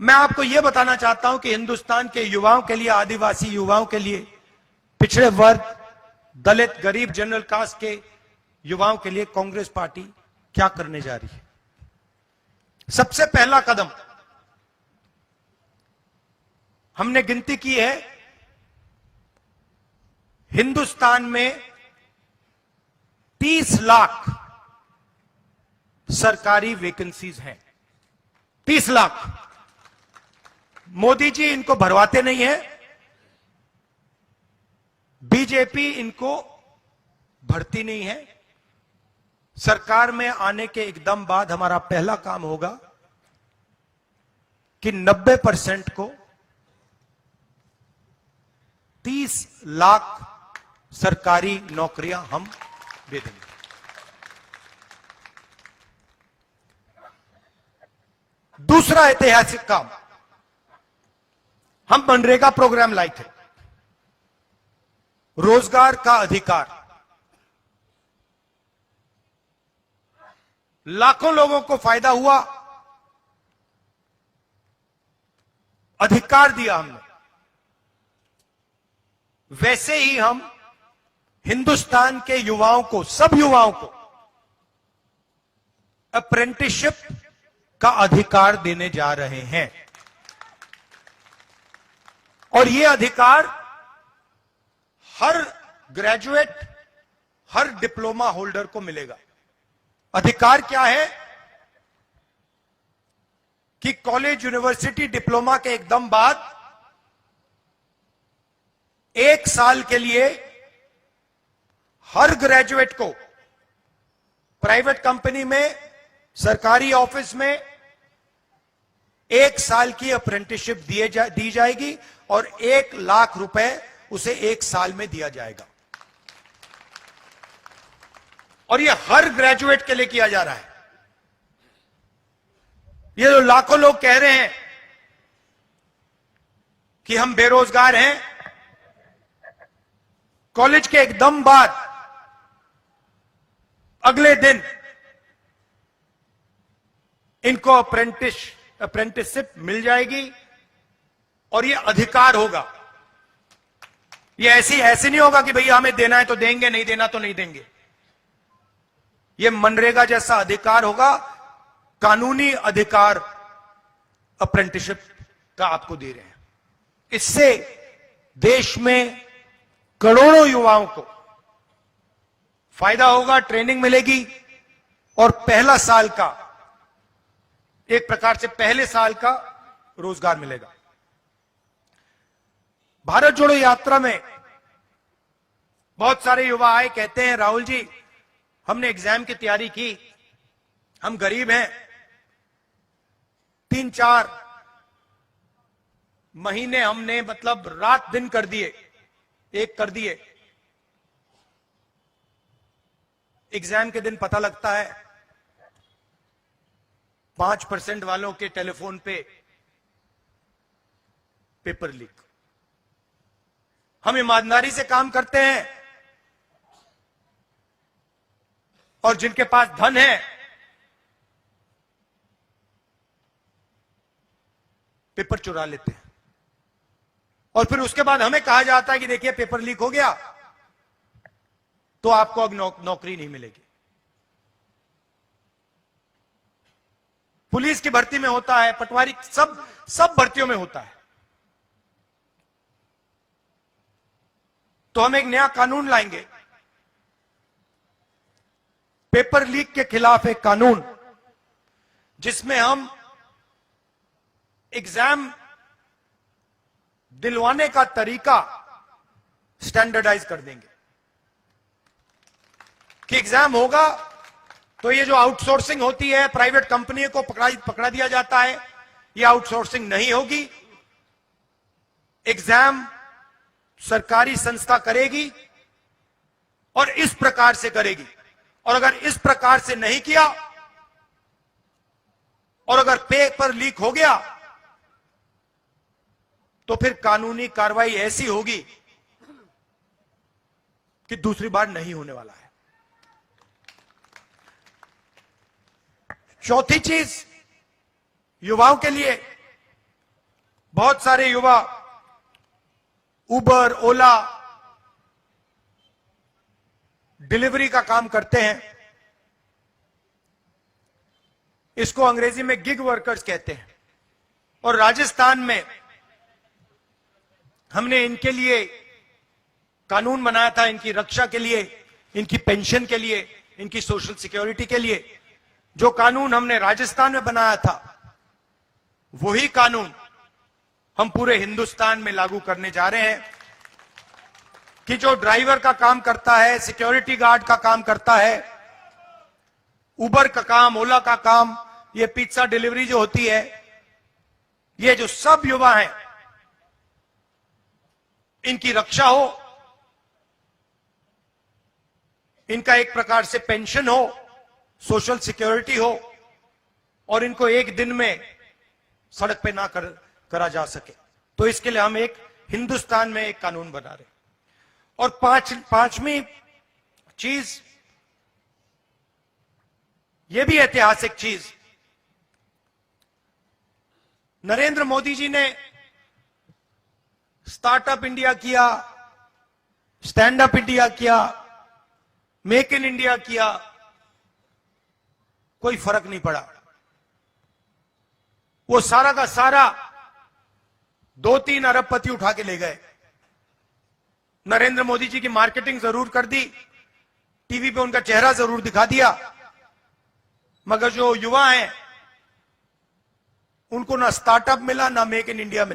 मैं आपको यह बताना चाहता हूं कि हिंदुस्तान के युवाओं के लिए, आदिवासी युवाओं के लिए, पिछड़े वर्ग, दलित, गरीब, जनरल कास्ट के युवाओं के लिए कांग्रेस पार्टी क्या करने जा रही है। सबसे पहला कदम हमने गिनती की है, हिंदुस्तान में 30 लाख सरकारी वैकेंसीज हैं। 30 लाख। मोदी जी इनको भरवाते नहीं है, बीजेपी इनको भरती नहीं है। सरकार में आने के एकदम बाद हमारा पहला काम होगा कि 90% को 30 लाख सरकारी नौकरियां हम दे देंगे। दूसरा ऐतिहासिक काम, हम मनरेगा प्रोग्राम लाए थे, रोजगार का अधिकार। लाखों लोगों को फायदा हुआ, अधिकार दिया हमने। वैसे ही हम हिंदुस्तान के युवाओं को, सब युवाओं को अप्रेंटिसशिप का अधिकार देने जा रहे हैं। और यह अधिकार हर ग्रेजुएट, हर डिप्लोमा होल्डर को मिलेगा। अधिकार क्या है कि कॉलेज, यूनिवर्सिटी, डिप्लोमा के एकदम बाद 1 साल के लिए हर ग्रेजुएट को प्राइवेट कंपनी में, सरकारी ऑफिस में 1 साल की अप्रेंटिसशिप दी जाएगी और 1 लाख रुपए उसे 1 साल में दिया जाएगा। और यह हर ग्रेजुएट के लिए किया जा रहा है। ये जो लाखों लोग कह रहे हैं कि हम बेरोजगार हैं, कॉलेज के एकदम बाद अगले दिन इनको अप्रेंटिसशिप मिल जाएगी और यह अधिकार होगा। यह ऐसे नहीं होगा कि भैया हमें देना है तो देंगे, नहीं देना तो नहीं देंगे। यह मनरेगा जैसा अधिकार होगा, कानूनी अधिकार अप्रेंटिसशिप का आपको दे रहे हैं। इससे देश में करोड़ों युवाओं को फायदा होगा, ट्रेनिंग मिलेगी और पहला साल का, एक प्रकार से पहले साल का रोजगार मिलेगा। भारत जोड़ो यात्रा में बहुत सारे युवा आए, कहते हैं राहुल जी हमने एग्जाम की तैयारी की, हम गरीब हैं, 3-4 महीने हमने मतलब रात दिन कर दिए, एक कर दिए। एग्जाम के दिन पता लगता है 5% वालों के टेलीफोन पे पेपर लीक। हम ईमानदारी से काम करते हैं और जिनके पास धन है पेपर चुरा लेते हैं और फिर उसके बाद हमें कहा जाता है कि देखिए पेपर लीक हो गया तो आपको अब नौकरी नहीं मिलेगी। पुलिस की भर्ती में होता है, पटवारी, सब भर्तियों में होता है। तो हम एक नया कानून लाएंगे, पेपर लीक के खिलाफ एक कानून, जिसमें हम एग्जाम दिलवाने का तरीका स्टैंडर्डाइज कर देंगे कि एग्जाम होगा तो ये जो आउटसोर्सिंग होती है, प्राइवेट कंपनी को पकड़ा दिया जाता है, ये आउटसोर्सिंग नहीं होगी। एग्जाम सरकारी संस्था करेगी और इस प्रकार से करेगी। और अगर इस प्रकार से नहीं किया और अगर पेपर लीक हो गया तो फिर कानूनी कार्रवाई ऐसी होगी कि दूसरी बार नहीं होने वाला है। चौथी चीज, युवाओं के लिए बहुत सारे युवा उबर, ओला, डिलीवरी का काम करते हैं। इसको अंग्रेजी में गिग वर्कर्स कहते हैं। और राजस्थान में हमने इनके लिए कानून बनाया था, इनकी रक्षा के लिए, इनकी पेंशन के लिए, इनकी सोशल सिक्योरिटी के लिए। जो कानून हमने राजस्थान में बनाया था, वही कानून हम पूरे हिंदुस्तान में लागू करने जा रहे हैं कि जो ड्राइवर का काम करता है, सिक्योरिटी गार्ड का काम करता है, उबर का काम, ओला का काम, ये पिज्जा डिलीवरी जो होती है, ये जो सब युवा हैं, इनकी रक्षा हो, इनका एक प्रकार से पेंशन हो, सोशल सिक्योरिटी हो, और इनको एक दिन में सड़क पे ना करा जा सके। तो इसके लिए हम एक हिंदुस्तान में एक कानून बना रहे हैं। और पांचवी चीज, यह भी ऐतिहासिक चीज, नरेंद्र मोदी जी ने स्टार्टअप इंडिया किया, स्टैंड अप इंडिया किया, मेक इन इंडिया किया, कोई फर्क नहीं पड़ा। वो सारा का सारा 2-3 अरबपति उठा के ले गए। नरेंद्र मोदी जी की मार्केटिंग जरूर कर दी, टीवी पे उनका चेहरा जरूर दिखा दिया, मगर जो युवा हैं उनको ना स्टार्टअप मिला, ना मेक इन इंडिया मिला।